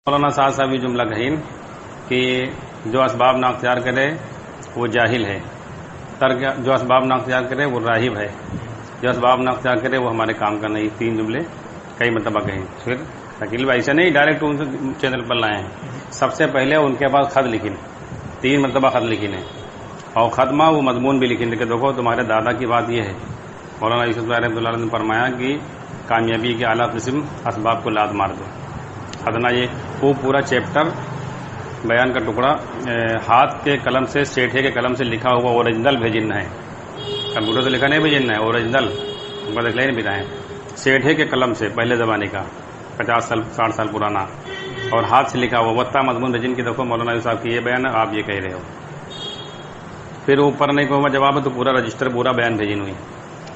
مولانا صاحب یہ جملہ کہیں کہ جو اسباب نہ اختیار کرے وہ جاہل ہے، جو اسباب نہ اختیار کرے وہ راہب ہے، جو اسباب نہ اختیار کرے وہ ہمارے کام کا نہیں. 3 جملے کئی مرتبہ کہیں. پھر شکیل بھائی سے نہیں ڈائریکٹ ان سے چینل پر لائے ہیں. سب سے پہلے ان کے پاس خط لکھیں، 3 مرتبہ خط لکھیں اور ختمہ وہ مضمون بھی لکھیں کہ دیکھو تمہارے دادا کی بات یہ ہے. مولانا یوسف رحمۃ اللہ علیہ نے فرمایا کہ کامیابی کے اعلیٰ قسم اسباب کو لات مار دو. ادنا یہ وہ پورا چیپٹر بیان کا ٹکڑا ہاتھ کے قلم سے سیٹھے کے قلم سے لکھا ہوا اوریجنل بھیجنا ہے. کمپیوٹر سے لکھا نہیں بھیجنا ہے، اوریجنل بدلے نہیں بھیجنا ہے. سیٹھے کے قلم سے پہلے زمانے کا 50 سال 60 سال پرانا اور ہاتھ سے لکھا ہوا وطا مضمون بھیجن کی دیکھو مولانا صاحب کی یہ بیان ہے، آپ یہ کہہ رہے ہو. پھر اوپر نہیں کو جواب ہے تو پورا رجسٹر پورا بیان بھیجن ہوئی.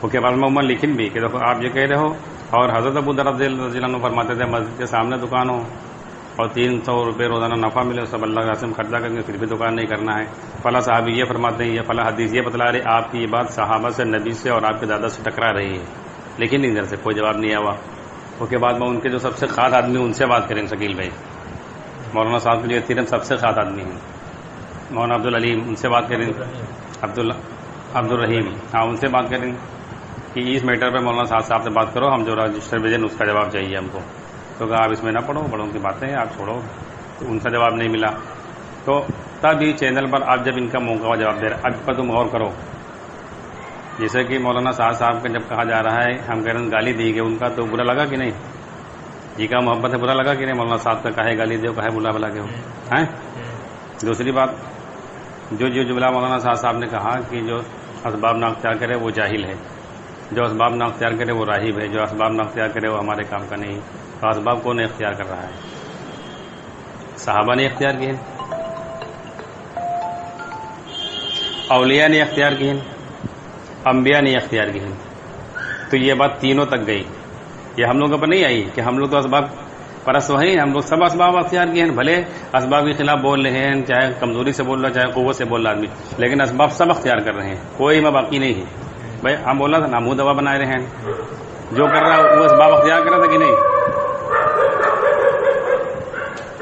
اس کے بعد میں عمر لکھن بھی کہ دیکھو آپ یہ کہہ رہے ہو. اور حضرت ابو رضی اللہ عنہ فرماتے تھے مسجد کے سامنے دکان ہو اور 300 روپے روزانہ نفع ملے، سب اللہ کے قسم خرچہ کریں گے پھر بھی دکان نہیں کرنا ہے. فلاں صحابی یہ فرماتے ہیں، یہ فلاں حدیث یہ بتلا رہے. آپ کی یہ بات صحابہ سے، نبی سے اور آپ کے دادا سے ٹکرا رہی ہے، لیکن ادھر سے کوئی جواب نہیں آوا. اس کے بعد میں ان کے جو سب سے خاص آدمی ان سے بات کریں شکیل بھائی، مولانا صاحب کے لیے تیرم سب سے خاص آدمی ہیں. مولانا عبدالعلیم ان سے بات کریں، عبدالرحیم ہاں ان سے بات کریں کہ اس میٹر پہ مولانا صاحب سے بات کرو، ہم جو رجسٹر بھیجیں اس کا جواب چاہیے ہم کو. تو کہا آپ اس میں نہ پڑھو، بڑوں کی باتیں ہیں آپ چھوڑو. تو ان کا جواب نہیں ملا. تو تب ہی چینل پر آپ جب ان کا موقع جواب دے رہے اب پر تم غور کرو. جیسے کہ مولانا صاحب کا جب کہا جا رہا ہے ہم کہہ رہے ہیں گالی دی گئی، ان کا تو برا لگا کہ نہیں؟ جی کا محبت ہے، برا لگا کہ نہیں؟ مولانا صاحب کا کہے گالی دو کہے بلا بلا کے ہو ہیں. دوسری بات جو جملہ مولانا صاحب نے کہا کہ جو اسباب نہ اختیار کرے وہ جاہل ہے، جو اسباب نہ اختیار کرے وہ راہب ہے، جو اسباب نہ اختیار کرے وہ ہمارے کام کا نہیں. تو اسباب کون اختیار کر رہا ہے؟ صحابہ نے اختیار کیے، اولیاء نے اختیار کیے، انبیاء نے اختیار کیے. تو یہ بات تینوں تک گئی. یہ ہم لوگوں پر نہیں آئی کہ ہم لوگ تو اسباب پرست ہیں، ہم لوگ سب اسباب اختیار کیے ہیں. بھلے اسباب کے خلاف بول رہے ہیں، چاہے کمزوری سے بول رہا چاہے قوت سے بول رہا آدمی، لیکن اسباب سب اختیار کر رہے ہیں، کوئی میں باقی نہیں ہے. بھائی ہم بول رہا تھا نامو دوا بنا رہے ہیں، جو کر رہا وہ اسباب اختیار کر رہا تھا کہ نہیں؟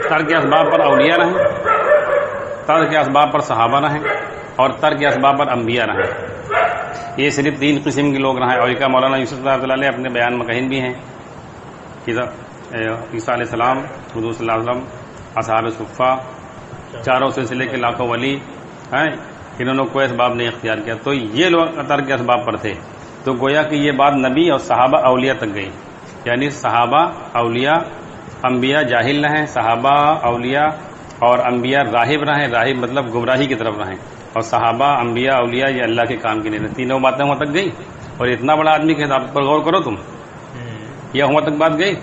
ترک اسباب پر اولیاء رہیں، ترک اسباب پر صحابہ رہیں اور ترک اسباب پر انبیاء رہیں. یہ صرف 3 قسم کے لوگ رہیں. اور ایک مولانا یوسف رحمۃ اللہ علیہ اپنے بیان میں کہیں بھی ہیں کہ عیسیٰ علیہ السلام، حضور صلی اللہ علیہ وسلم، اصحاب صفہ، چاروں سلسلے کے لاکھوں ولی ہیں، انہوں نے کوئی اسباب نہیں اختیار کیا. تو یہ لوگ ترک اسباب پر تھے. تو گویا کہ یہ بات نبی اور صحابہ اولیاء تک گئی. یعنی صحابہ اولیاء انبیاء جاہل رہیں، صحابہ اولیاء اور انبیاء راہب رہیں. راہب مطلب گمراہی کی طرف رہیں. اور صحابہ انبیاء اولیاء یہ اللہ کے کام کے نہیں رہے. تینوں باتیں وہاں تک گئی. اور اتنا بڑا آدمی کے پر غور کرو تم، یہ وہاں تک بات گئی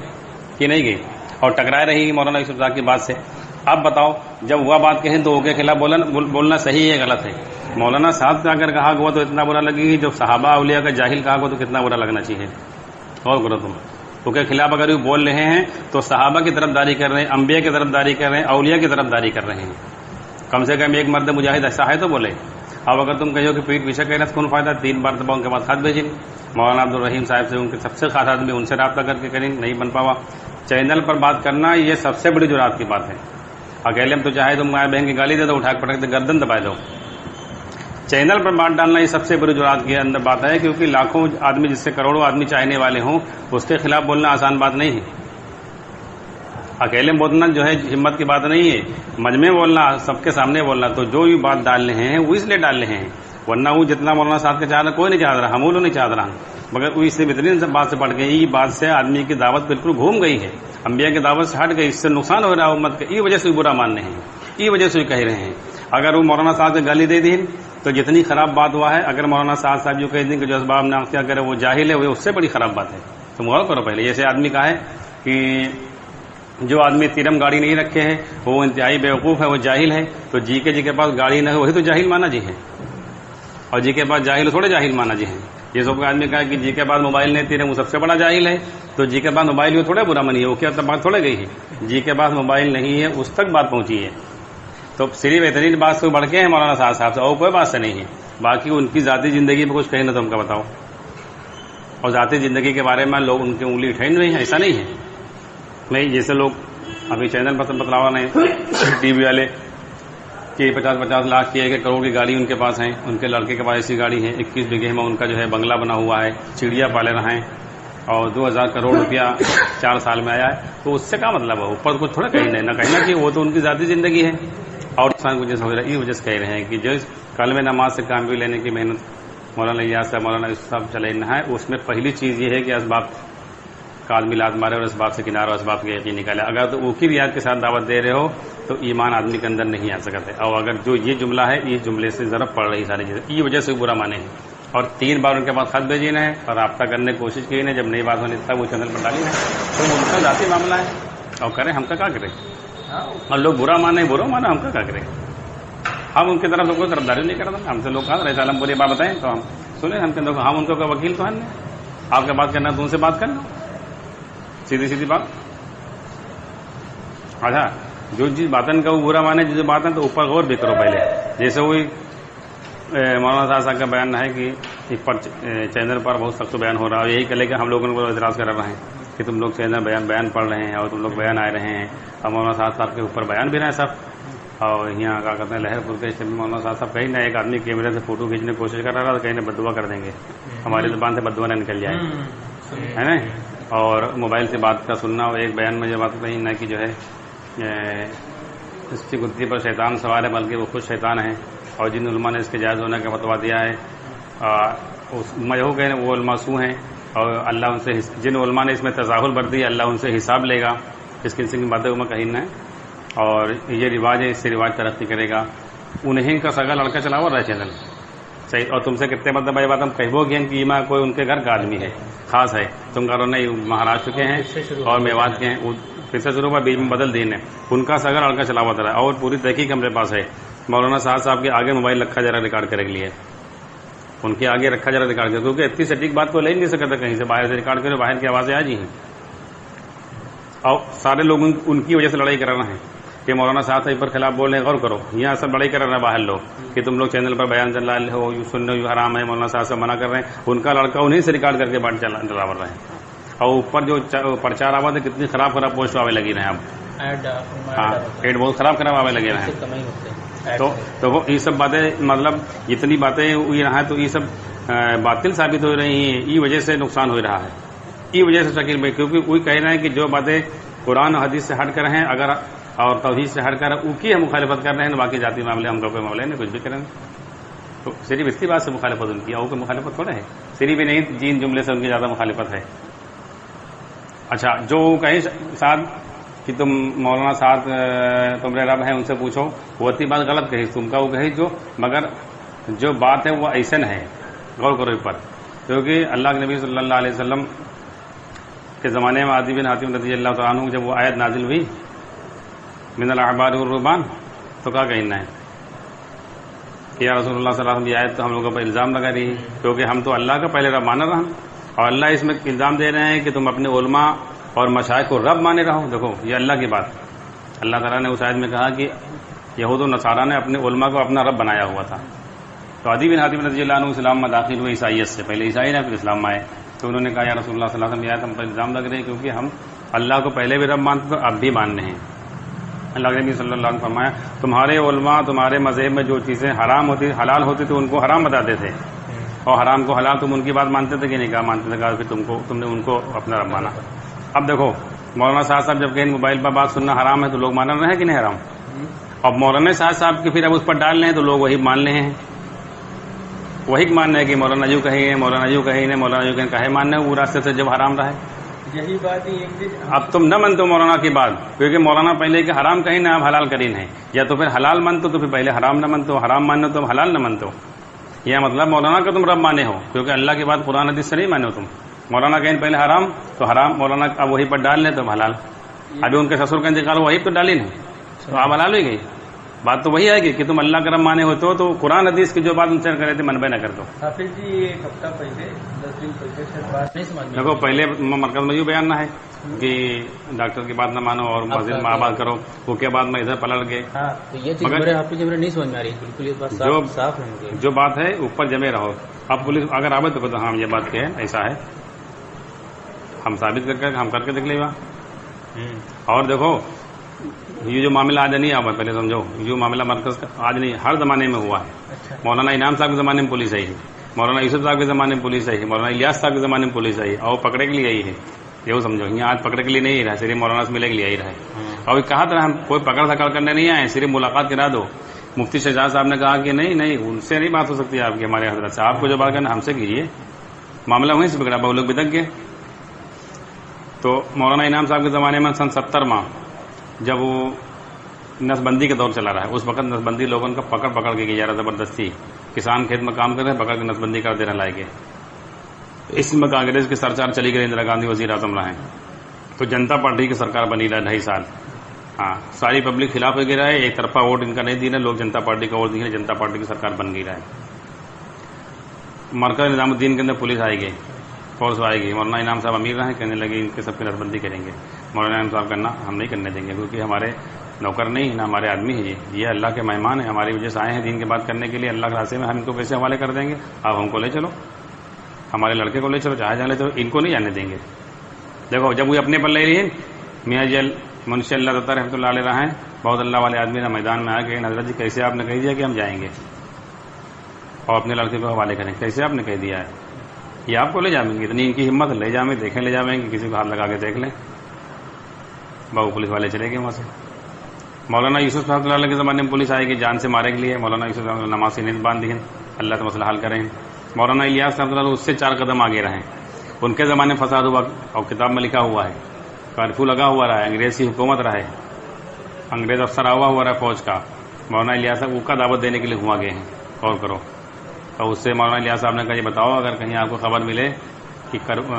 کہ نہیں گئی؟ اور ٹکرائے رہی گی مولانا یوسف صاحب کی بات سے. اب بتاؤ جب وہ بات کہیں تو وہ کے خلاف بولنا صحیح ہے غلط ہے؟ مولانا صاحب کا اگر کہا ہوا تو اتنا برا لگے گی، جب صحابہ اولیاء کا جاہل کہا ہوا تو کتنا برا لگنا چاہیے؟ غور کرو تم. تو کے خلاف اگر وہ بول رہے ہیں تو صحابہ کی طرف داری کر رہے ہیں، انبیاء کی طرف داری کر رہے ہیں، اولیاء کی طرف داری کر رہے ہیں. کم سے کم ایک مرد مجاہد ایسا ہے تو بولے. اب اگر تم کہو کہ پیٹ پیچھے کہنا تو کون فائدہ؟ 3 مرتبہ ان کے بعد خط بھیجیں. مولانا عبدالرحیم صاحب سے ان کے سب سے خاص آدمی ان سے رابطہ کر کے کریں، نہیں بن پاوا. چینل پر بات کرنا یہ سب سے بڑی جرات کی بات ہے. اکیلے میں تو چاہے تم مائیں بہن کی گالی دے دو، اٹھا کے پٹک دے گردن دبا دو. چینل پر بات ڈالنا یہ سب سے بڑی جرات کے اندر بات ہے، کیونکہ لاکھوں آدمی جس سے کروڑوں آدمی چاہنے والے ہوں اس کے خلاف بولنا آسان بات نہیں ہے. اکیلے بولنا جو ہے ہمت کی بات نہیں ہے، مجمع بولنا، سب کے سامنے بولنا. تو جو بھی بات ڈال رہے ہیں وہ اس لیے ڈال رہے ہیں، ورنہ وہ جتنا مولانا صاحب کے چاہ رہا کوئی نہیں چاہ رہا، ہم نہیں چاہ رہا، مگر وہ اس سے اتنی بات سے پڑھ گئی. یہ بات سے آدمی کی دعوت بالکل گھوم گئی ہے، انبیاء کی دعوت سے ہٹ گئی. اس سے نقصان ہو رہا ہے امت کا، یہ وجہ سے برا مان رہے ہیں، یہ وجہ سے کہہ رہے ہیں. اگر وہ مولانا صاحب سے گالی دے دی تو جتنی خراب بات ہوا ہے، اگر مولانا صاحب جو کہہ دیں کہ جو اسباب نہ اختیار کرے وہ جاہل ہے، وہ اس سے بڑی خراب بات ہے. تم غور کرو پہلے. جیسے آدمی کا ہے کہ جو آدمی تیرم گاڑی نہیں رکھے ہیں وہ انتہائی بیوقوف ہے، وہ جاہل ہے. تو جی کے پاس گاڑی نہ ہو وہی تو جاہل مانا جی ہے، اور جی کے پاس جاہل تھوڑے جاہل مانا جی ہے. یہ سب آدمی کہا کہ جی کے پاس موبائل نہیں تیرم وہ سب سے بڑا جاہل ہے. تو جی کے پاس موبائل وہ تھوڑا برا منی ہے، وہ کیا بات تھوڑے گئی ہے. جی کے پاس موبائل نہیں ہے اس تک بات پہنچی ہے. تو صرف اتنی بات سے بڑھ کے ہیں مولانا صاحب سے، اور کوئی بات سے نہیں ہے. باقی ان کی ذاتی زندگی پہ کچھ کہیں نہ تم کا بتاؤ، اور ذاتی زندگی کے بارے میں لوگ ان کی انگلی اٹھائیں نہیں، ایسا نہیں ہے. نہیں جیسے لوگ ابھی چینل پر بتلاوا نہیں ٹی وی والے کہ 50-50 لاکھ کی 1 کروڑ کی گاڑی ان کے پاس ہے، ان کے لڑکے کے پاس ایسی گاڑی ہے، 21 بیگھے میں ان کا جو ہے بنگلہ بنا ہوا ہے، چڑیا پالے رہے ہیں اور 2000 کروڑ روپیہ 4 سال میں آیا ہے، تو اس سے کیا مطلب ہے؟ اوپر کچھ تھوڑا کہیں نہیں، نہ کہنا کہ وہ تو ان کی ذاتی زندگی ہے اور انسان کو جیسے ہو رہا ہے، اس وجہ سے کہہ رہے ہیں کہ جو کلمہ نماز سے کام بھی لینے کی محنت مولانا الیاس صاحب مولانا یوسف صاحب چلانا ہے، اس میں پہلی چیز یہ ہے کہ اسباب کا آدمی لات مارے اور اسباب سے کنارہ اسباب کے یقین نکالے۔ اگر تو اوکی ریاض کے ساتھ دعوت دے رہے ہو تو ایمان آدمی کے اندر نہیں آ سکتا ہے، اور اگر جو یہ جملہ ہے اس جملے سے ضرب پڑ رہی ساری چیزیں، یہ وجہ سے برا مانے ہیں، اور 3 بار ان کے پاس خط بھیجے ہیں اور رابطہ کرنے کی کوشش کی ہے، جب نئی بات ہونے تب وہ چینل پر ڈالی ہے، تو ان کا ذاتی معاملہ ہے اور کریں، ہم کا کیا کریں؟ اور لوگ برا مانے ہم کا کیا کریں؟ ہم ان کی طرف سے کوئی طرفداری نہیں کرتے، ہم سے لوگ کہا رہے ہم پوری بات بتائیں تو ہم سنیں، ہم ان کو وکیل تو ہیں، آپ کے بات کرنا تو ان سے بات کرنا، سیدھی بات۔ اچھا جو چیز باتن کا وہ برا مانے، جو بات ہے تو اوپر غور بھی کرو پہلے، جیسے وہی مولانا صاحب کا بیان ہے کہ چینل پر بہت سخت بیان ہو رہا ہے، یہی کہے کہ ہم لوگوں کو اعتراض کر رہے ہیں کہ تم لوگ چینل بیان پڑھ رہے ہیں اور تم لوگ بیان آئے رہے ہیں، اور مولانا صاحب کے اوپر بیان بھی رہے ہیں سب، اور یہاں کیا کہتے ہیں لہر پور کے اسٹیشن میں مولانا صاحب کہیں نہ ایک آدمی کیمرے سے فوٹو کھینچنے کی کوشش کر رہا تھا، کہیں نہ بدعا کر دیں گے، ہماری زبان سے بدعا نہ نکل جائے، ہے نا، اور موبائل سے بات کا سننا، اور ایک بیان میں یہ بات کہی نہ کہ جو ہے اس کی گدی پر شیطان سوار ہے بلکہ وہ خود شیطان ہے، اور جن علماء نے اس کے جائز ہونے کا فتویٰ دیا ہے کہ وہ علماء سو ہیں، اور اللہ ان سے جن علماء نے اس میں تظاہر برتی اللہ ان سے حساب لے گا، اس قسم کی باتیں میں کہیں نہ ہے، اور یہ رواج ہے، اس سے رواج ترقی کرے گا، انہیں کا سگا لڑکا چلا ہوا رہا چینل صحیح، اور تم سے کتنے مطلب یہ بات ہم کہبو کہ کوئی ان کے گھر کا آدمی ہے خاص ہے، تم کہو نہیں مہاراشٹر کے ہیں اور میوات کے ہیں، پھر سے شروع ہوا بیچ میں بدل دین ہے، ان کا سگا لڑکا چلا ہوا تھا، اور پوری تحقیق ہمارے پاس ہے، مولانا صاحب کے آگے موبائل رکھا جا رہا ریکارڈ کرنے کے لیے، ان کے آگے رکھا جا رہا ریکارڈ کرنے، کیونکہ اتنی سٹیک بات کو لے نہیں سکتا کہیں سے، باہر سے ریکارڈ کرے باہر کی آوازیں آ جی ہیں، اور سارے لوگ ان کی وجہ سے لڑائی کر رہے ہیں کہ مولانا صاحب پر خلاف بول رہے ہیں، غور کرو، یہاں سب لڑائی کر رہے ہیں باہر لوگ کہ تم لوگ چینل پر بیان چل رہے ہو، یوں سننے یوں حرام ہے، مولانا صاحب سے منع کر رہے ہیں، ان کا لڑکا انہیں سے ریکارڈ کر کے بات ڈرا رہے ہیں، اور اوپر جو پرچار آواز ہے کتنی خراب پوسٹ آوے لگی رہے ہیں اب، ہاں ایڈ بہت خراب آوے لگے رہے ہیں، تو وہ یہ سب باتیں مطلب جتنی باتیں یہ رہا ہے تو یہ سب باطل ثابت ہو رہی ہیں، یہ وجہ سے نقصان ہو رہا ہے، یہ وجہ سے شکیل بھائی، کیونکہ وہی کہہ رہے ہیں کہ جو باتیں قرآن اور حدیث سے ہٹ کر ہیں اگر اور توحید سے ہٹ کر ان کی ہم مخالفت کر رہے ہیں، باقی ذاتی معاملے ہم کا کوئی معاملہ نہیں، کچھ بھی کریں تو صرف اسی بات سے مخالفت ان کی، اور کوئی مخالفت تھوڑے ہے، صرف ہی نہیں جن جملے سے ان کی زیادہ مخالفت ہے۔ اچھا جو کہیں ساتھ کہ تم مولانا صاحب تمہارے رب ہیں ان سے پوچھو، وہ اتنی بات غلط کہی تم کا، وہ کہی جو مگر جو بات ہے وہ ایسن ہے، غور کرو اس پر، کیونکہ اللہ کے نبی صلی اللہ علیہ وسلم کے زمانے میں عدی بن حاتم رضی اللہ تعالیٰ عنہ جب وہ آیت نازل ہوئی من الاحبار والرہبان، تو کیا کہنا ہے کہ یا رسول اللہ صلی اللہ علیہ وسلم یہ آیت تو ہم لوگوں پر الزام لگا رہی ہے، کیونکہ ہم تو اللہ کا پہلے رب مانا رہا، اور اللہ اس میں الزام دے رہے ہیں کہ تم اپنے علماء اور مشائخ کو رب مانے رہو۔ دیکھو یہ اللہ کی بات، اللہ تعالیٰ نے اس آیت میں کہا کہ یہود و نصارہ نے اپنے علماء کو اپنا رب بنایا ہوا تھا، تو عدی بن حاتم رضی اللہ عنہ اسلام میں داخل ہوئے عیسائیت سے، پہلے عیسائی نے پھر اسلام میں آئے، تو انہوں نے کہا یا رسول اللہ صلی اللہ علیہ وسلم یہ آیت ہم پر الزام لگ رہے ہیں کیونکہ ہم اللہ کو پہلے بھی رب مانتے تھے اب بھی ماننے ہیں۔ اللہ کے نبی صلی اللہ علیہ وسلم فرمایا تمہارے علماء تمہارے مذہب میں جو چیزیں حرام ہوتی حلال ہوتی تھی ان کو حرام بتاتے تھے، اور حرام کو حلال، تم ان کی بات مانتے تھے کہ نہیں؟ کہا مانتے تھے، کہا پھر تم نے ان کو اپنا رب مانا۔ اب دیکھو مولانا صاحب جب کہیں موبائل پر بات سننا حرام ہے تو لوگ مان رہے ہیں کہ نہیں حرام؟ اب مولانا صاحب کے پھر اب اس پر ڈال رہے ہیں تو لوگ وہی مان رہے ہیں، وہی مان رہے ہیں کہ مولانا یوں کہیں مولانا یوں کہیں مولانا یوں کہیں مان رہے ہیں وہ راستے سے جب حرام رہے۔ یہی بات ہی اب تم نہ منتو مولانا کی بات، کیونکہ مولانا پہلے کہ حرام کہیں نہ اب حلال کرین ہے، یا تو پھر حلال منتو تو پھر پہلے حرام نہ منتو، حرام مانو تو حلال نہ منتو، یہ مطلب مولانا کا تم رب مانے ہو، کیونکہ اللہ کی بات قرآن حدیث سے نہیں مانے ہو تم، مولانا کہیں پہلے حرام تو حرام، مولانا اب وہی پر ڈال لیں تو حلال، ابھی ان کے سسر کا انتقال وہی تو ڈالی نہیں تو آپ حلال ہوئی گئی، بات تو وہی آئے گی کہ تم اللہ کا رب مانے ہوتے ہو تو قرآن حدیث کی جو بات ان سے کرے تھے منبع نہ کر دو۔ حافظ جی ایک ہفتہ پہلے 10 دن پہلے سے بات نہیں سمجھ دیکھو پہلے مرکز میں یوں بیان نہ ہے کہ ڈاکٹر کی بات نہ مانو اور مسجد میں آباد کرو، وہ کے بعد میں ادھر پلٹ گئے، ہاں تو یہ چیز میرے حافظ جی میرے نہیں سمجھ میں آ رہی، بالکل یہ بات صاف ہے مجھے، جو بات ہے اوپر جمے رہو، اب پولیس اگر آباد تو ہاں یہ بات کہ ایسا ہے ہم ثابت کر کے ہم کر کے دیکھ لیں گا۔ اور دیکھو یہ جو معاملہ آج نہیں ہوا، پہلے سمجھو، جو معاملہ مرکز کا آج نہیں، ہر زمانے میں ہوا ہے. اچھا مولانا انعام صاحب کے زمانے میں پولیس آئی ہے، مولانا یوسف صاحب کے زمانے میں پولیس آئی ہے، مولانا الیاس صاحب کے زمانے میں پولیس آئی ہے، اور پکڑے کے لیے آئی ہے. یہ سمجھو، یہاں آج پکڑے کے لیے نہیں رہا، صرف مولانا سے ملے کے لیے آئی رہا ہے. اور کہا تھا ہم کوئی پکڑ دھکڑ کرنے نہیں آئے، صرف ملاقات کرا دو. مفتی شہزاد صاحب نے کہا کہ نہیں ان سے نہیں بات ہو سکتی آپ کی، ہمارے حضرت سے، آپ کو جو بات کرنا ہم سے کیجیے. معاملہ وہیں سے بگڑا، بہت لوگ بدک گئے. تو مولانا انعام صاحب کے زمانے میں سن 70 میں جب وہ نسبندی کا دور چلا رہا ہے، اس وقت نسبندی لوگوں کا پکڑ کے گیا زبردستی، کسان کھیت میں کام کر رہے پکڑ کے نسبندی کر دینا لائے گئے. اس میں کانگریس کی سرکار چلی گئی، اندرا گاندھی وزیر اعظم رہے، تو جنتا پارٹی کی سرکار بنی رہا 2.5 سال. ہاں ساری پبلک خلاف ہو گیا ہے، ایک طرفہ ووٹ ان کا نہیں دینا، لوگ جنتا پارٹی کا ووٹ دیے، جنتا پارٹی کی سرکار بن گئی رہا ہے. مرکز نظام الدین کے اندر پولیس آئے گی، فورس آئے گی. مولانا انعام صاحب امیر رہے، کہنے لگے ان کے سب کی نسبندی کریں گے. مولانا انعام صاحب کرنا ہم نہیں کرنے دیں گے، کیونکہ ہمارے نوکر نہیں ہے، نہ ہمارے آدمی ہے، یہ اللہ کے مہمان ہیں، ہماری وجہ سے آئے ہیں دین کی بات کرنے کے لیے اللہ کے راستے میں، ہم ان کو کیسے حوالے کر دیں گے؟ آپ ہم کو لے چلو، ہمارے لڑکے کو لے چلو، جہاں لے چلو، ان کو نہیں جانے دیں گے. دیکھو جب وہ اپنے پر لے رہی ہے، میاں جی منشی اللہ تعالیٰ رحمۃ اللہ علیہ رہے ہیں، بہت اللہ والے آدمی نے میدان میں آ کے حضرت جی کیسے آپ نے کہہ دیا کہ ہم جائیں گے اور اپنے لڑکے کو حوالے کریں، کیسے آپ نے کہہ دیا ہے؟ یہ آپ کو لے جائیں گے، اتنی ان کی ہمت، لے جائیں دیکھیں، لے جائیں گے، کسی کو ہاتھ لگا کے دیکھ لیں. بابو پولیس والے چلے گئے وہاں سے. مولانا یوسف رحمۃ اللہ کے زمانے میں پولیس آئے گی جان سے مارے کے لیے. مولانا یوسف رحمۃ اللہ نماز سے نیند باندھ دی، اللہ سے مسئلہ حل کریں. مولانا الیاس رحمۃ اللہ اس سے 4 قدم آگے رہے، ان کے زمانے میں فساد ہوا اور کتاب میں لکھا ہوا ہے، کرفیو لگا ہوا رہا ہے، انگریز کی حکومت رہے، انگریز افسر آوا ہوا رہا فوج کا. مولانا الیاس صاحب کا دعوت دینے کے لیے گھما گئے ہیں، غور کرو. اور اس سے مولانا الیاس صاحب نے کہا یہ بتاؤ اگر کہیں آپ کو خبر ملے کہ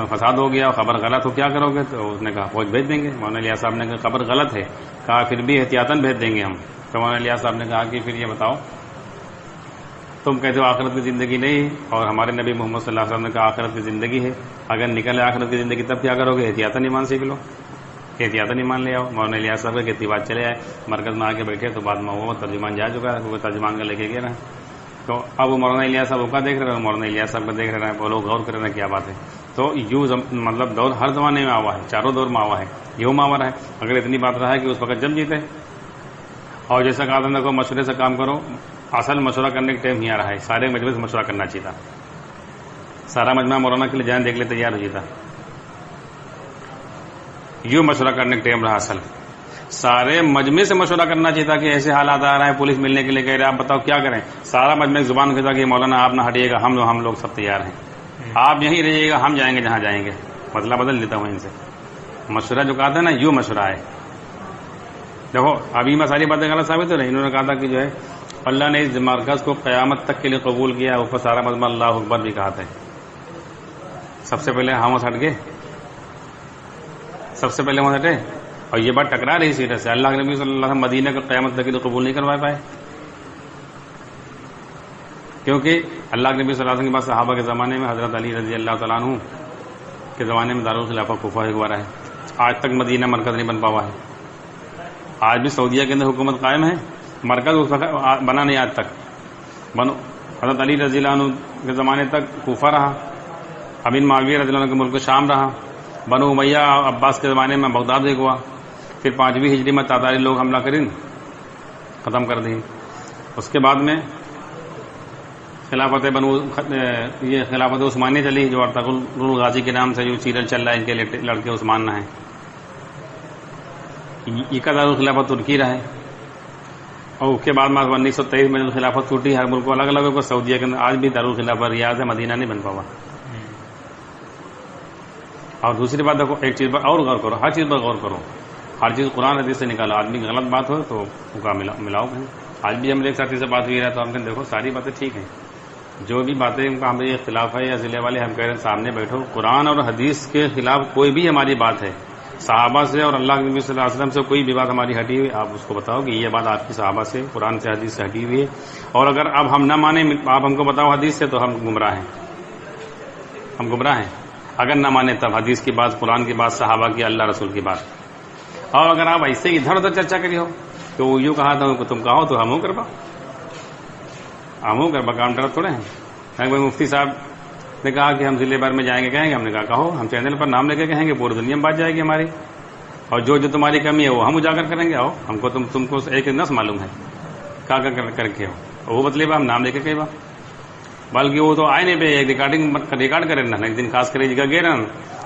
فساد ہو گیا اور خبر غلط ہو کیا کرو گے؟ تو اس نے کہا فوج بھیج دیں گے. مولانا الیاس صاحب نے کہا خبر غلط ہے، کہا پھر بھی احتیاطاً بھیج دیں گے ہم. تو مولانا الیاس صاحب نے کہا کہ پھر یہ بتاؤ تم کہتے ہو آخرت کی زندگی نہیں، اور ہمارے نبی محمد صلی اللہ علیہ وسلم نے کہا آخرت کی زندگی ہے، اگر نکلے آخرت کی زندگی تب کیا کرو گے؟ احتیاطاً ایمان سیکھ لو، احتیاطاً ایمان لے آؤ. مولانا الیاس صاحب کے کتنی بات چلے آئے، مرکز میں آ کے بیٹھے تو بعد میں وہ ترجمان جا چکا ہے، وہ ترجمان کا لے کے گئے رہے. تو اب وہ مولانا الیاس صاحب کا دیکھ رہے ہیں، مولانا الیاس صاحب کا دیکھ رہے ہیں، وہ لوگ غور کر رہے ہیں کیا بات ہے. تو یوں مطلب دور ہر زمانے میں آوا ہے، چاروں دور میں آوا ہے، یہ معاملہ ہے. اگر اتنی بات رہا ہے کہ اس وقت جب جیتے، اور جیسا کہا تھا کو مشورے سے کام کرو، اصل مشورہ کرنے کا ٹائم ہی آ رہا ہے. سارے مجمع سے مشورہ کرنا چاہیے تھا، سارا مجمع مولانا کے لیے جان دیکھ لے تیار ہو جاتا. یوں مشورہ کرنے کا ٹائم رہا، اصل سارے مجمع سے مشورہ کرنا چاہیے تھا کہ ایسے حالات آ رہے ہیں، پولیس ملنے کے لیے کہہ رہے آپ بتاؤ کیا کریں. سارا مجمع زبان کہتا کہ مولانا آپ نہ ہٹیے گا، ہم لوگ سب تیار ہیں، آپ یہیں رہیے گا، ہم جائیں گے جہاں جائیں گے. مسئلہ بدل دیتا ہوں ان سے. مشورہ جو کہا تھا نا یوں مشورہ ہے. دیکھو ابھی میں ساری باتیں غلط ثابت ہو رہی. انہوں نے کہا تھا کہ جو ہے اللہ نے اس مرکز کو قیامت تک کے لیے قبول کیا، اوپر سارا مجمع اللہ اکبر بھی کہا تھا. سب سے پہلے ہم ہٹ گئے، سب سے پہلے وہاں ہٹے، اور یہ بات ٹکرا رہی سیرت سے. اللہ کے نبی صلی اللہ علیہ وسلم مدینہ کو قیامت تک کے لیے قبول نہیں کروا پائے، کیونکہ اللہ کے نبی صلی اللہ علیہ وسلم کے بعد صحابہ کے زمانے میں حضرت علی رضی اللہ تعالیٰ عنہ کے زمانے میں دارالخلافہ کوفہ ہوا رہا ہے. آج تک مدینہ مرکز نہیں بن پاوا ہے. آج بھی سعودیہ کے اندر حکومت قائم ہے، مرکز اس وقت بنا نہیں آج تک. حضرت علی رضی اللہ عنہ کے زمانے تک کوفہ رہا، ابن معاویہ رضی اللہ عنہ کے ملک شام رہا، بنو امیہ عباس کے زمانے میں بغداد ایک ہوا، پھر 5ویں ہجری میں تاتاری لوگ حملہ کریں ختم کر دی. اس کے بعد میں خلافت یہ خلافت عثمانیہ چلی، جو ارطغرل الغازی کے نام سے جو سیریل چل رہا ہے، ان کے لڑکے عثمان نہ ہیں. یہ کا دارالخلافت ترکی رہے، اور اس کے بعد 1923 میں خلافت ٹوٹی. ہر ملک کو الگ الگ ہوگا. سعودیہ کے اندر آج بھی دارالخلافہ ریاض ہے، مدینہ نہیں بن پاوا. اور دوسری بات دیکھو، ایک چیز پر اور غور کرو، ہر چیز پر غور کرو، ہر چیز قرآن حدیث سے نکالو. آدمی کی غلط بات ہو تو ان کا ملاؤ کہیں. آج بھی ہم ایک ساتھی سے بات ہوئی رہا تو ہم کہیں دیکھو ساری باتیں ٹھیک ہیں، جو بھی باتیں ان کا ہمیں اختلاف ہے یا ضلع والے ہم کہہ رہے ہیں سامنے بیٹھو. قرآن اور حدیث کے خلاف کوئی بھی ہماری بات ہے، صحابہ سے اور اللہ کے نبی صلی اللہ علیہ وسلم سے کوئی بھی بات ہماری ہٹی ہوئی، آپ اس کو بتاؤ کہ یہ بات آپ کی صحابہ سے، قرآن سے، حدیث سے ہٹی ہوئی ہے. اور اگر اب ہم نہ مانیں، آپ ہم کو بتاؤ حدیث سے، تو ہم گمراہ ہیں، ہم گمراہ ہیں. اگر نہ مانیں تب حدیث کی بات، قرآن کی بات، صحابہ کی، اللہ رسول کی بات. اور اگر آپ ایسے ہی ادھر ادھر چرچا کری ہو تو وہ یوں کہا تھا کہ تم کہو تو ہم کربا، ہم کربا، کام طرف تھوڑے ہیں. مفتی صاحب نے کہا کہ ہم ضلع بھر میں جائیں گے، کہیں گے، ہم نے کہا کہو، ہم چینل پر نام لے کے کہیں گے، پوری دنیا میں بات جائے گی ہماری. اور جو تمہاری کمی ہے وہ ہم اجاگر کریں گے. آؤ ہم کو تم کو ایک نس معلوم ہے کیا کر کے ہو, وہ بتلے با ہم نام لے کے کہی با, بلکہ وہ تو آئے نہیں پہ ایک ریکارڈ کرے نا, ایک دن خاص کرے جگہ گئے نا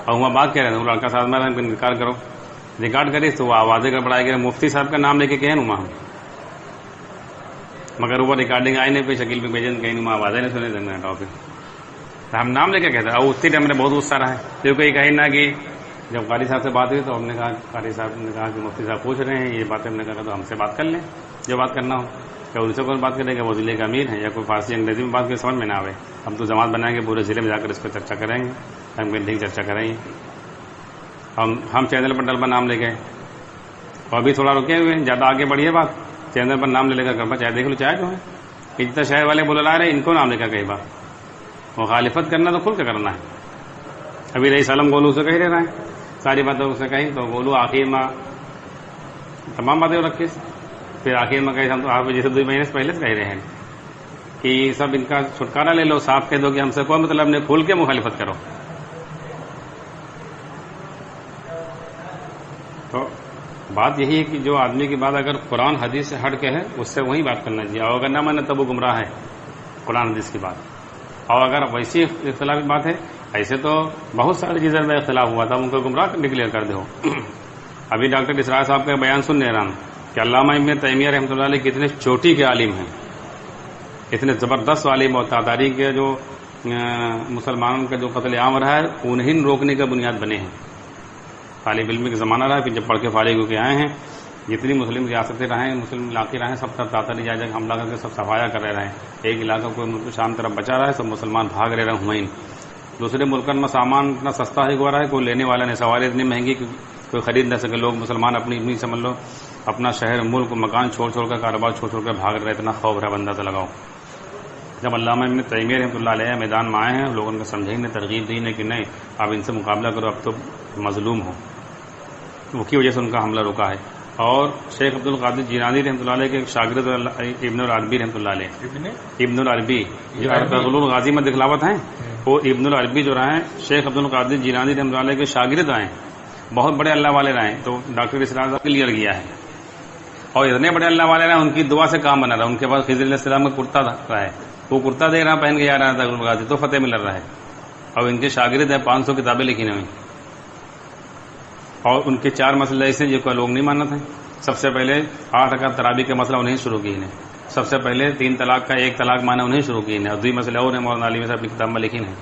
اور وہاں بات کہہ رہے ہیں, وہ لڑکا ساتھ میں ریکارڈ کرو, ریکارڈ کری تو وہ آوازیں گڑبڑائے گئے, مفتی صاحب کا نام لے کے کہیں نا, مگر وہ ریکارڈنگ آئے نہیں پہ شکیل پہ بھیجن کہیں نا, آوازیں نہیں سنے دیں ٹاپک, ہم نام لے کے کہتے ہیں. اور اسی ٹائم میں بہت غصہ رہا ہے, کیونکہ یہ کہیں نہ کہ جب قاری صاحب سے بات ہوئی تو ہم نے کہا, قاری صاحب نے کہا کہ مفتی صاحب پوچھ رہے ہیں یہ باتیں, ہم نے کہا تو ہم سے بات کر لیں جو بات کرنا ہو. کیا ان سے کون بات کرے گا, وہ ضلع کا امیر ہے یا کوئی فارسی انگریزی میں بات کرے سمجھ میں نہ آئے, ہم تو جماعت بنائیں گے پورے ضلع میں جا کر اس پہ چرچا کریں گے, ہم کہیں ٹھیک چرچا کریں گے. ہم چینل پر ڈلبا نام لے گئے اور ابھی تھوڑا رکے ہوئے ہیں, زیادہ آگے بڑھیے بات, چینل پر نام لے کر کربا چاہے دیکھ لو چاہے جو ہے جتنا شہر والے بول رہے ہیں ان کو نام لے کر کہیں بات, مخالفت کرنا تو کھل کے کرنا ہے. ابھی رئیس عالم گولو سے کہہ رہے ہیں ساری باتیں اس نے کہیں, تو گولو آخر میں تمام باتیں رکھے, پھر آخر میں کہیں ہم تو آپ جیسے 2 مہینے سے پہلے سے کہہ رہے ہیں کہ سب ان کا چھٹکارا لے لو, صاف کہہ دو کہ ہم سے کوئی مطلب نہیں, کھول کے مخالفت کرو. تو بات یہی ہے کہ جو آدمی کی بات اگر قرآن حدیث سے ہٹ کے ہے اس سے وہی بات کرنا چاہیے, اور اگر نہ مانے تب وہ گمراہ ہے قرآن حدیث کی بات. اور اگر ویسی اختلافی بات ہے, ایسے تو بہت سارے چیزوں میں اختلاف ہوا تھا, ان کو گمراہ ڈکلیئر کر دو. ابھی ڈاکٹر اسرار صاحب کا بیان سن رہا ہوں کہ علامہ ابن تیمیہ رحمۃ اللہ علیہ کتنے چوٹی کے عالم ہیں, اتنے زبردست عالم, اور تاتاری کے جو مسلمانوں کا جو قتل عام رہا ہے انہیں روکنے کا بنیاد بنے ہیں. طالب علم کا زمانہ رہا, پھر جب پڑھ کے فارغ ہو کے آئے ہیں, جتنی مسلم ریاستیں رہیں, مسلم علاقے رہیں, سب طرف تاتاری جا جا حملہ کر کے سب صفایا کر رہے ہیں. ایک علاقہ کوئی ملک شام طرف بچا رہا ہے, سب مسلمان بھاگ رہے ہیں ہمائن. دوسرے ملکوں میں سامان اتنا سستا ہی ہوا رہا ہے, کوئی لینے والا نہیں, سواری اتنی مہنگی کہ کوئی خرید نہ سکے. لوگ مسلمان اپنی سمجھ لو اپنا شہر ملک مکان چھوڑ چھوڑ کر, کاروبار چھوڑ چھوڑ کر بھاگ رہے, اتنا خوف رہا بندہ تو لگاؤ. جب علامہ ابن تیمیہ رحمۃ اللہ علیہ میدان میں آئے ہیں, لوگوں کو سمجھیں نے ترغیب دی نے کہ نہیں آپ ان سے مقابلہ کرو, اب تو مظلوم ہو, وہ کی وجہ سے ان کا حملہ رکا ہے. اور شیخ عبد القادر جیلانی رحمۃ اللہ علیہ کے ایک شاگرد ابن العربی رحمۃ اللہ علیہ, ابن العربی جو فضل الغازی میں دکھلاوت ہیں, وہ ابن العربی جو رہے شیخ عبد القادر جیلانی رحمۃ اللہ علیہ کے شاگرد آئے, بہت بڑے اللہ والے رہے. تو ڈاکٹر اسرار صاحب کلیئر کیا ہے, اور اتنے بڑے اللہ والے رہے ان کی دعا سے کام بنا رہا. ان کے پاس خضر علیہ السلام کا کرتا رہا ہے, وہ کرتا دے رہا پہن کے جا رہا تھا غازی, تو فتح مل رہا ہے. اور ان کے شاگرد ہیں, 500 کتابیں لکھی ہوئی, اور ان کے 4 مسئلے ایسے جن کو لوگ نہیں ماننا تھے. سب سے پہلے 8 رکعت تراویح کا مسئلہ انہیں شروع کی انہیں, سب سے پہلے 3 طلاق کا 1 طلاق مانا انہیں شروع کی انہیں, اور 2 مسئلے اور مولانا علی صاحب اپنی کتاب میں لکھی ہیں.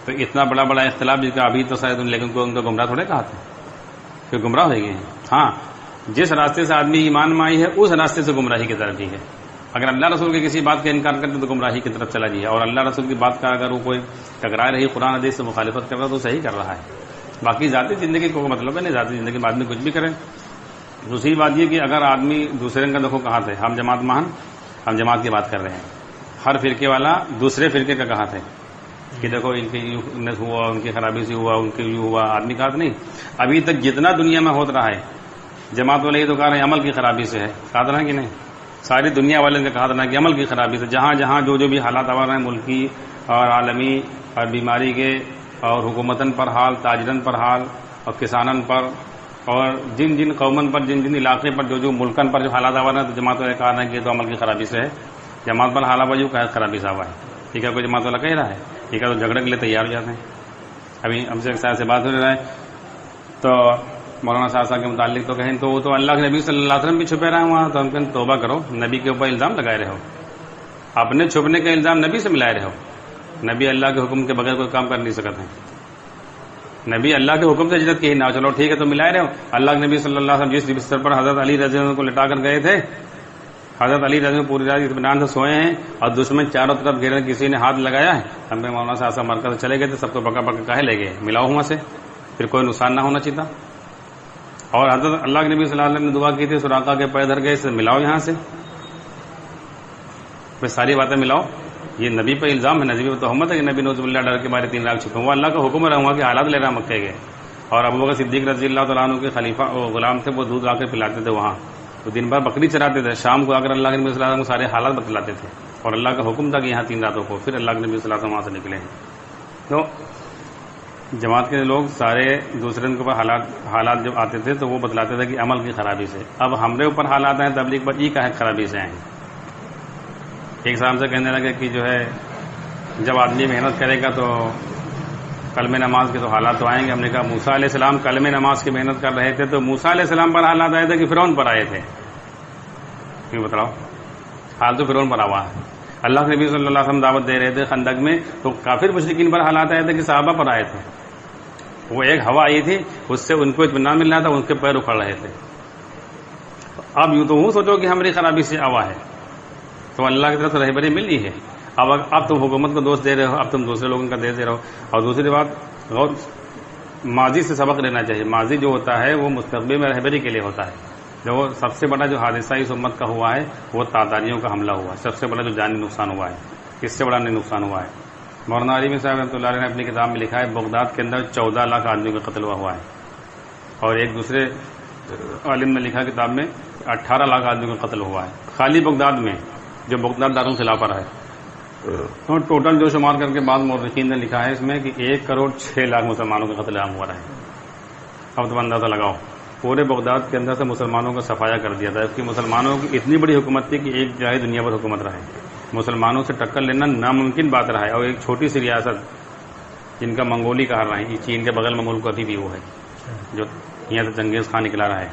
تو اتنا بڑا بڑا اختلاف جس کا ابھی تو شاید لیکن کو ان کو گمراہ تھوڑے کہا تھا کہ گمراہ ہو گئے ہیں. ہاں جس راستے سے آدمی ایمان میں آئی ہے اس راستے سے گمراہی کی طرف ہی ہے. اگر اللہ رسول کی کسی بات کا انکار کرتے تو گمراہی کی طرف چلا جائے, اور اللہ رسول کی بات کا اگر وہ کوئی ٹکرائے رہی قرآن حدیث سے مخالفت کر رہا تو صحیح کر رہا ہے. باقی ذاتی زندگی کو مطلب ہے نہیں, ذاتی زندگی میں آدمی کچھ بھی کرے. دوسری بات یہ کہ اگر آدمی دوسرے کا دیکھو کہا تھے ہم جماعت مان, ہم جماعت کی بات کر رہے ہیں, ہر فرقے والا دوسرے فرقے کا کہا تھے کہ دیکھو ان کی ہوا, ان کی خرابی سے ہوا, ان کے یوں ہوا, آدمی کہا نہیں. ابھی تک جتنا دنیا میں ہوتا رہا ہے جماعت والے یہ تو کہہ رہے ہیں عمل کی خرابی سے ہے, کہا رہا ہے کہ نہیں, ساری دنیا والے نے کہا تھا کہ عمل کی خرابی سے, جہاں جہاں جو بھی حالات آ رہے ہیں ملکی اور عالمی اور بیماری کے اور حکومتن پر حال, تاجرن پر حال اور کسانن پر اور جن جن قومن پر, جن جن علاقے پر جو ملکن پر جو حالات آ رہے ہیں, تو جماعت والے کہا رہے ہیں کہ تو عمل کی خرابی سے ہے. جماعت پر حالات وجہ کا خرابی سے ہوا ہے, ٹھیک ہے, کوئی جماعت والا کہہ رہا ہے, ٹھیک ہے, تو جھگڑے کے لیے تیار ہو جاتے ہیں. ابھی ہم سے ایک ساتھ سے بات ہو رہا ہے تو مولانا صاحب کے متعلق تو کہیں تو وہ تو اللہ کے نبی صلی اللہ علیہ وسلم بھی چھپے رہے ہیں وہاں, تو ہم کہیں توبہ کرو, نبی کے اوپر الزام لگائے رہے ہو, اپنے چھپنے کا الزام نبی سے ملائے رہے ہو. نبی اللہ کے حکم کے بغیر کوئی کام کر نہیں سکتے ہیں, نبی اللہ کے حکم سے اجرت کی نہ, چلو ٹھیک ہے تو ملائے رہے ہو. اللہ کے نبی صلی اللہ علیہ وسلم جس بستر پر حضرت علی رضی اللہ عنہ کو لٹا کر گئے تھے, حضرت علی رضی اللہ پوری رات اطمینان سے سوئے ہیں اور دشمن چاروں طرف گھیرے, کسی نے ہاتھ لگایا ہے, ہم نے مولانا صاحب مرکز سے چلے گئے تھے, سب کو پکڑ پکڑ کہے لے گئے, ملاؤ وہاں سے, پھر کوئی نقصان نہ ہونا چاہیے. اور حضرت اللہ کے نبی صلی اللہ علیہ وسلم نے دعا کی تھی سراقہ کے پیر دھر گئے, سے ملاؤ یہاں سے, پھر ساری باتیں ملاؤ. یہ نبی پہ الزام ہے, نبی پہ تہمت ہے کہ نبی نوز باللہ ڈر کے مارے 3 لاکھ چھپے. وہ اللہ کا حکم رہا کہ حالات لے رہا مکے کے, اور ابو بکر صدیق رضی اللہ تعالیٰ عنہ کے خلیفہ غلام تھے, وہ دودھ لا کے پلاتے تھے وہاں, تو دن بھر بکری چراتے تھے, شام کو اگر اللہ کے نبی صلی اللہ علیہ وسلم کو سارے حالات بتلاتے تھے, اور اللہ کا حکم تھا کہ یہاں 3 راتوں کو, پھر اللہ کے نبی صلی اللہ علیہ وسلم وہاں سے نکلے ہیں. تو جماعت کے لوگ سارے دوسرے کے اوپر حالات جب آتے تھے تو وہ بتلاتے تھے کہ عمل کی خرابی سے. اب ہمارے اوپر حالات ہیں تبلیغ پر ای کا ہے خرابی سے ہیں. ایک صاحب سے کہنے لگے کہ جو ہے جب آدمی محنت کرے گا تو کلم نماز کے تو حالات تو آئیں گے. ہم نے کہا موسیٰ علیہ السلام کلم نماز کی محنت کر رہے تھے تو موسیٰ علیہ السلام پر حالات آئے تھے کہ فرعون پر آئے تھے؟ کیوں بتلاؤ؟ حال تو فرعون پر ہوا ہے. اللہ کے نبی صلی اللہ علیہ وسلم دعوت دے رہے تھے خندق میں تو کافر مشرکین پر حالات آئے تھے کہ صحابہ پر آئے تھے. وہ ایک ہوا آئی تھی اس سے ان کو اطمینان مل رہا تھا, ان کے پیر اکھڑ رہے تھے. اب یوں تو وہ سوچو کہ ہماری خرابی سے ہوا ہے تو اللہ کی طرف سے رہبری ملی ہے. اب تم حکومت کو دوست دے رہے ہو, اب تم دوسرے لوگوں کا دے رہے ہو. اور دوسری بات غور ماضی سے سبق لینا چاہیے. ماضی جو ہوتا ہے وہ مستقبل میں رہبری کے لیے ہوتا ہے. جو سب سے بڑا جو حادثہ اس امت کا ہوا ہے وہ تاتاریوں کا حملہ ہوا ہے. سب سے بڑا جو جانی نقصان ہوا ہے, اس سے بڑا نہیں نقصان ہوا ہے. مولانا علی صاحب رحمۃ اللہ علیہ نے اپنی کتاب میں لکھا ہے بغداد کے اندر 14 لاکھ آدمیوں کا قتل ہوا ہے. اور ایک دوسرے عالم نے لکھا کتاب میں 18 لاکھ آدمیوں کا قتل ہوا ہے خالی بغداد میں, جو بغداد دارالخلافہ ہے. اور ٹوٹل جو شمار کر کے بعض مورخین نے لکھا ہے اس میں کہ 1 کروڑ 6 لاکھ مسلمانوں کا قتل عام ہوا ہے. اب تم اندازہ لگاؤ, پورے بغداد کے اندر سے مسلمانوں کا صفایا کر دیا تھا. اس کی مسلمانوں کی اتنی بڑی حکومت تھی کہ ایک جائے دنیا پر حکومت رہے. مسلمانوں سے ٹکر لینا ناممکن بات رہا ہے. اور ایک چھوٹی سی ریاست جن کا منگولی کہا رہا ہے, چین کے بغل میں ملک ابھی بھی وہ ہے جو یہاں سے چنگیز خان نکلا رہا ہے.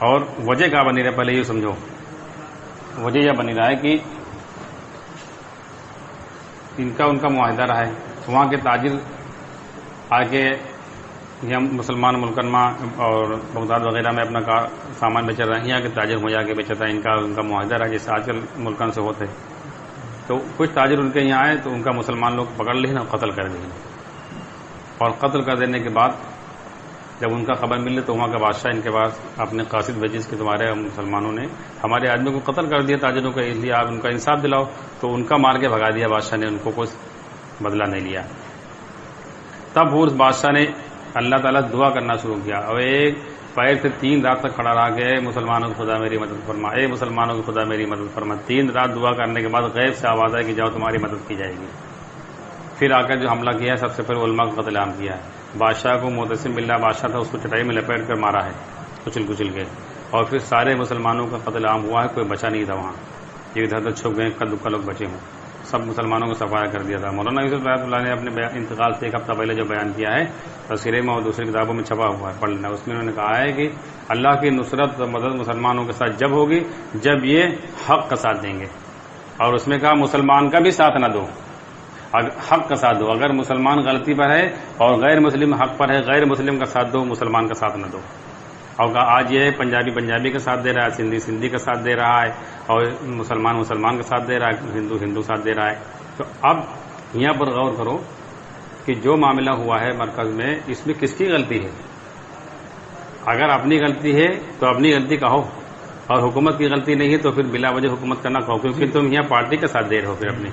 اور وجہ کیا بنی رہا, پہلے یہ سمجھو وجہ یہ بنی رہا ہے کہ ان کا معاہدہ رہا ہے. وہاں کے تاجر آ کے یہاں مسلمان ملکن اور بغداد وغیرہ میں اپنا سامان بیچ رہے ہیں. یہاں کے تاجر مجھا کے بیچتا ہے. ان کا معاہدہ رہا جیسے آج کل ملکن سے ہوتے. تو کچھ تاجر ان کے یہاں آئے تو ان کا مسلمان لوگ پکڑ لیے اور قتل کر دیے. اور قتل کر دینے کے بعد جب ان کا خبر مل تو وہاں کا بادشاہ ان کے پاس اپنے قاصد بھیجے کہ تمہارے مسلمانوں نے ہمارے آدمیوں کو قتل کر دیا تاجروں کا, اس لیے آپ ان کا انصاف دلاؤ. تو ان کا مار کے بھگا دیا بادشاہ نے, ان کو کوئی بدلہ نہیں لیا. تب وہ اس بادشاہ نے اللہ تعالیٰ دعا کرنا شروع کیا اور ایک پیر سے 3 رات تک کھڑا رہا کہ اے مسلمانوں کی خدا میری مدد فرما, اے مسلمانوں کی خدا میری مدد فرما. 3 رات دعا کرنے کے بعد غیب سے آواز آئی کہ جاؤ تمہاری مدد کی جائے گی. پھر آ کر جو حملہ کیا سب سے پہلے علماء کا قتل عام کیا ہے. بادشاہ کو معتصم باللہ بادشاہ تھا, اس کو چٹائی میں لپیٹ کر مارا ہے کچل کے. اور پھر سارے مسلمانوں کا قتل عام ہوا ہے, کوئی بچا نہیں تھا وہاں. یہ ادھر ادھر چھپ گئے, اکا دکا لوگ بچے ہوں. سب مسلمانوں کو صفایا کر دیا تھا. مولانا یوسف رحمۃ اللہ نے اپنے انتقال سے 1 ہفتہ پہلے جو بیان کیا ہے تفسیر میں اور دوسری کتابوں میں چھپا ہوا ہے, پڑھ لینا. اس میں انہوں نے کہا ہے کہ اللہ کی نصرت و مدد مسلمانوں کے ساتھ جب ہوگی جب یہ حق کا ساتھ دیں گے. اور اس میں کہا مسلمان کا بھی ساتھ نہ دو, حق کا ساتھ دو. اگر مسلمان غلطی پر ہے اور غیر مسلم حق پر ہے, غیر مسلم کا ساتھ دو, مسلمان کا ساتھ نہ دو. اور کہا آج یہ پنجابی کا ساتھ دے رہا ہے, سندھی کا ساتھ دے رہا ہے, اور مسلمان کا ساتھ دے رہا ہے, ہندو ساتھ دے رہا ہے. تو اب یہاں پر غور کرو کہ جو معاملہ ہوا ہے مرکز میں, اس میں کس کی غلطی ہے؟ اگر اپنی غلطی ہے تو اپنی غلطی کہو, اور حکومت کی غلطی نہیں ہے تو پھر بلا وجہ حکومت کرنا کہو, کیونکہ تم یہاں پارٹی کا ساتھ دے رہے ہو. پھر اپنی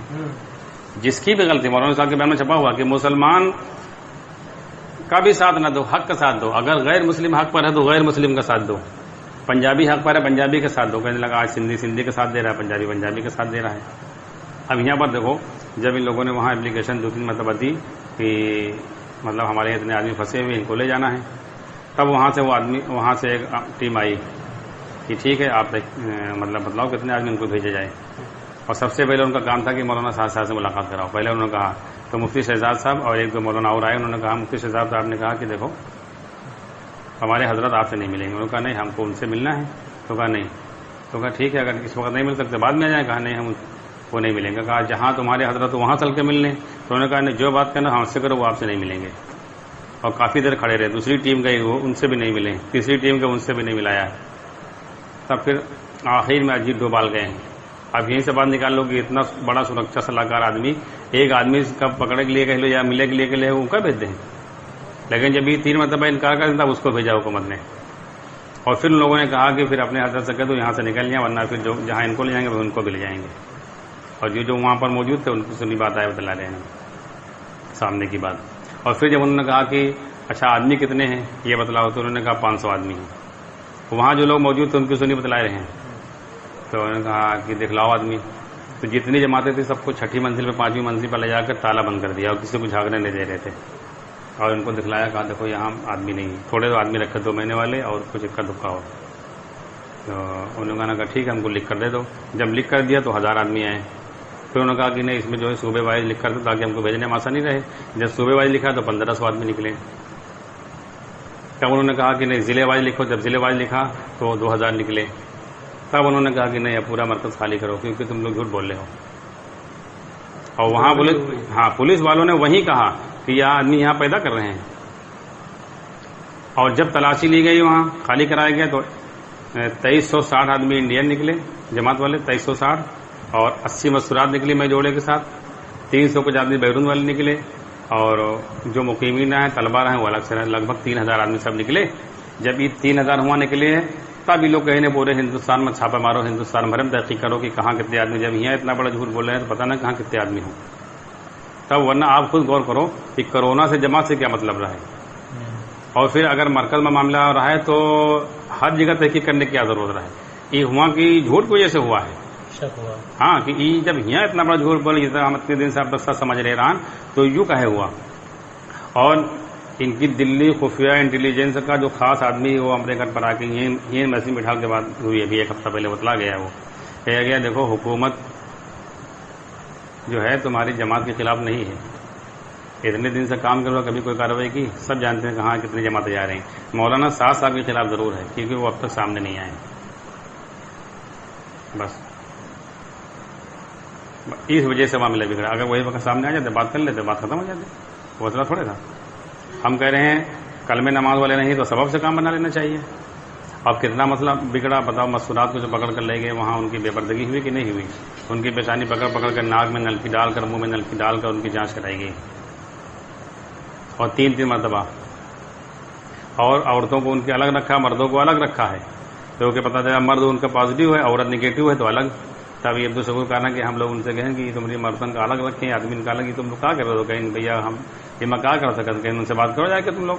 جس کی بھی غلطی, مولانا صاحب کے بیان میں چھپا ہوا کہ مسلمان کا بھی ساتھ نہ دو, حق کا ساتھ دو. اگر غیر مسلم حق پر ہے تو غیر مسلم کا ساتھ دو. پنجابی حق پر ہے, پنجابی کا ساتھ دو. کہنے لگا آج سندھی کا ساتھ دے رہا ہے, پنجابی کا ساتھ دے رہا ہے. اب یہاں پر دیکھو, جب ان لوگوں نے وہاں اپلیکیشن 2-3 مرتبہ دی کہ مطلب ہمارے اتنے آدمی پھنسے ہوئے, ان کو لے جانا ہے, تب وہاں سے ایک ٹیم آئی کہ ٹھیک ہے آپ مطلب بتلاؤ کتنے آدمی ان کو بھیجے جائے. اور سب سے پہلے ان کا کام تھا کہ مولانا صاحب سے ملاقات کراؤ. پہلے انہوں نے کہا تو مفتی شہزاد صاحب اور 1-2 مولانا اور آئے, انہوں نے کہا مفتی شہزاد صاحب نے کہا کہ دیکھو ہمارے حضرت آپ سے نہیں ملیں گے. انہوں نے کہا نہیں ہم کو ان سے ملنا ہے. تو کہا نہیں. تو کہا ٹھیک ہے اگر اس وقت نہیں مل سکتے بعد میں آ جائیں. کہا نہیں ہم وہ نہیں ملیں گے. کہا جہاں تمہارے حضرت وہاں چل کے ملنے. تو انہوں نے کہا نہیں جو بات کرنا ہم سے کرو وہ آپ سے نہیں ملیں گے. اور کافی دیر کھڑے رہے. دوسری ٹیم گئی وہ ان سے بھی نہیں ملے, تیسری ٹیم کے ان سے بھی نہیں ملایا. تب پھر آخر میں عجیب 2 بال گئے ہیں. اب یہیں سے بات نکال لو کہ اتنا بڑا سرکشا صلاحکار آدمی ایک آدمی کا پکڑنے کے لیے کہہ لو یا ملے کے لیے کہ لے ان کا بھیج دیں. لیکن جب یہ 3 مرتبہ انکار کر دیا تب اس کو بھیجا حکومت نے. اور پھر ان لوگوں نے کہا کہ پھر اپنے حضرت سے کہہ دو یہاں سے نکل جائیں, ورنہ پھر جہاں ان کو لے جائیں گے ان کو بھی لے جائیں گے. اور جو وہاں پر موجود تھے ان کی سنی بات آئے بتلا رہے ہیں سامنے کی بات. اور پھر جب انہوں نے کہا کہ اچھا آدمی کتنے ہیں یہ بتلاؤ, تو انہوں نے کہا 500 آدمی ہیں. وہاں جو لوگ موجود تھے ان کی سنی بتلا رہے ہیں. تو انہوں نے کہا کہ دکھلاؤ آدمی. تو جتنی جماعتیں تھیں سب کو 6ٹھی منزل پہ 5ویں منزل پر لے جا کر تالا بند کر دیا اور کسی کو جھانکنے نہیں دے رہے تھے. اور ان کو دکھلایا، کہا دیکھو یہاں آدمی نہیں، تھوڑے تو آدمی رکھے 2 مہینے والے اور کچھ اکا دکا ہو. تو انہوں نے کہا ٹھیک ہے ہم کو لکھ کر دے دو. جب لکھ کر دیا تو 1000 آدمی آئے. پھر انہوں نے کہا کہ نہیں اس میں جو ہے صوبے وائز لکھ کر دو تاکہ ہم کو بھیجنے میں آسانی رہے. جب صوبے وائز لکھا تو 1500 آدمی نکلے. تب انہوں نے کہا کہ نہیں ضلع وائز لکھو. جب ضلع وائز لکھا تو 2000 نکلے. تب انہوں نے کہا کہ نہیں اب پورا مرکز خالی کرو کیونکہ تم لوگ جھوٹ بول رہے ہو. اور وہاں پولیس والوں نے وہیں کہا کہ یہ آدمی یہاں پیدا کر رہے ہیں. اور جب تلاشی لی گئی وہاں خالی کرایا گیا تو 2360 آدمی انڈین نکلے جماعت والے 2360 اور 80 مستورات نکلی میں جوڑے کے ساتھ. 300 کچھ آدمی بیرون والے نکلے اور جو مقیمین ہیں طلبہ ہیں وہ الگ سے لگ بھگ 3000 آدمی سب نکلے. جب یہ 3000 ہوا نکلے ہیں تب یہ لوگ کہیں پورے ہندوستان میں چھاپا مارو، ہندوستان بھر میں تحقیق کرو کہ کہاں کتنے آدمی. جب یہاں اتنا بڑا جھوٹ بول رہے ہیں تو پتہ نہ کہاں کتنے آدمی ہوں. تب ورنہ آپ خود غور کرو کہ کرونا سے جماعت سے کیا مطلب رہا ہے. اور پھر اگر مرکز میں معاملہ رہا ہے تو ہر جگہ تحقیق کرنے کی کیا ضرورت رہا ہے. یہ ہوا کہ جھوٹ کی وجہ سے ہوا ہے. ہاں کہ جب یہاں اتنا بڑا جھوٹ بول جس طرح ہم اتنے دن سے آپ رستہ سمجھ رہے رہا تو یوں کہے ہوا. اور ان کی دلی خفیہ انٹیلیجنس کا جو خاص آدمی وہ ہمارے گھر پر آ کے یہ میسج بٹھا کے بعد ہوئی ابھی 1 ہفتہ پہلے بتلا گیا. وہ کہا گیا دیکھو حکومت جو ہے تمہاری جماعت کے خلاف نہیں ہے. اتنے دن سے کام کرو کبھی کوئی کارروائی کی؟ سب جانتے ہیں کہاں کتنی جماعتیں جا رہی ہیں. مولانا 7 صاحب کے خلاف ضرور ہے کیونکہ وہ اب تک سامنے نہیں آئے. بس اس وجہ سے معاملہ بگڑا. اگر وہی وقت سامنے آ جاتے بات کر لیتے بات ختم ہو جاتی. مسئلہ تھوڑے تھا. ہم کہہ رہے ہیں کلمہ نماز والے نہیں تو سبب سے کام بنا لینا چاہیے. اب کتنا مسئلہ بگڑا بتاؤ. مستورات کو جو پکڑ کر لے گئے وہاں ان کی بے پردگی ہوئی کہ نہیں ہوئی. ان کی پیشانی پکڑ کر ناک میں نلکی ڈال کر منہ میں نلکی ڈال کر ان کی جانچ کرائی گئی اور 3 مرتبہ. اور عورتوں کو ان کے الگ رکھا، مردوں کو الگ رکھا ہے کیونکہ پتہ چلا مرد ان کا پازیٹیو ہے عورت نگیٹو ہے تو الگ. تب یہ عبد الشکور کہنا کہ ہم لوگ ان سے کہیں کہ تمہاری مردن کا الگ رکھیں آدمی کا الگ. تم لوگ کیا کر رہے ہو؟ کہیں بھیا ہم یہ میں کیا کر سکتے کہیں ان سے بات کرو جا کے تم لوگ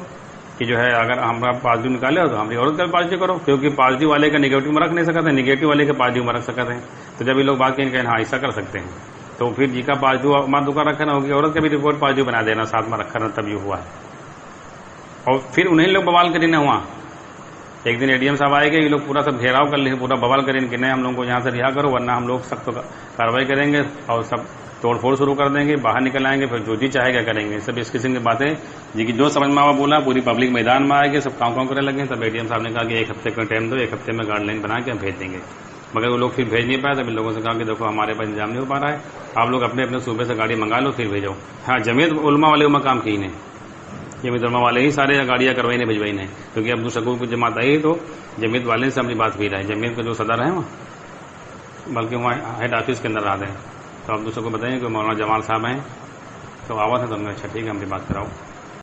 کہ جو ہے اگر ہمارا پازیٹیو نکالے ہو تو ہماری عورت کا بھی پازیٹیو کرو کیونکہ پازیٹیو والے کا نگیٹو میں رکھ نہیں سکتے، نگیٹو والے کا پازیٹیو میں رکھ سکتے ہیں. تو جب یہ لوگ بات کہیں ہاں ایسا کر سکتے ہیں تو پھر جی کا پازیٹیو مرد کا رکھنا ہوگی عورت کا بھی رپورٹ پازیٹیو بنا دینا ساتھ میں رکھنا. تب یہ ہوا ہے. اور پھر انہیں لوگ بوال کرنے ہوا. ایک دن ADM صاحب آئے گے یہ لوگ پورا سب گھیراؤ کر لیں پورا بوال کریں کہ نہیں ہم لوگوں کو یہاں سے رہا کرو ورنہ ہم لوگ سخت کارروائی کریں گے اور سب توڑ پھوڑ شروع کر دیں گے باہر نکل آئیں گے پھر جو جی چاہے گا کریں گے. سب اس قسم کی باتیں جی کی جو سمجھ میں آوا بولا پوری پبلک میدان میں آئے گے سب کام کرنے لگے. تب ADM صاحب نے کہا کہ 1 ہفتے کا ٹائم دو 1 ہفتے میں گائیڈ لائن بنا کے ہم بھیج دیں گے. مگر وہ لوگ پھر بھیج نہیں پائے. تب ان لوگوں سے کہا کہ دیکھو ہمارے پاس انتظام نہیں ہو پا رہا ہے آپ لوگ اپنے اپنے صوبے سے گاڑی منگا لو پھر بھیجو. ہاں جمعیت علماء والے مقام کی نے جمعیت علماء والے ہی سارے گاڑیاں کروائی نے بھجوائی نے کیونکہ عبد الشکور کی جماعت آئی تو جمعیت والے سے اپنی بات ہوئی رہا ہے. جمعیت کے جو صدر ہیں وہاں بلکہ وہاں ہیڈ آفس کے اندر رہتے ہیں. تو عبد الشکور بتائیں کہ مولانا جمال صاحب ہیں تو آواز ہے تو انہوں نے اچھا ٹھیک ہے ہم بھی بات کراؤ.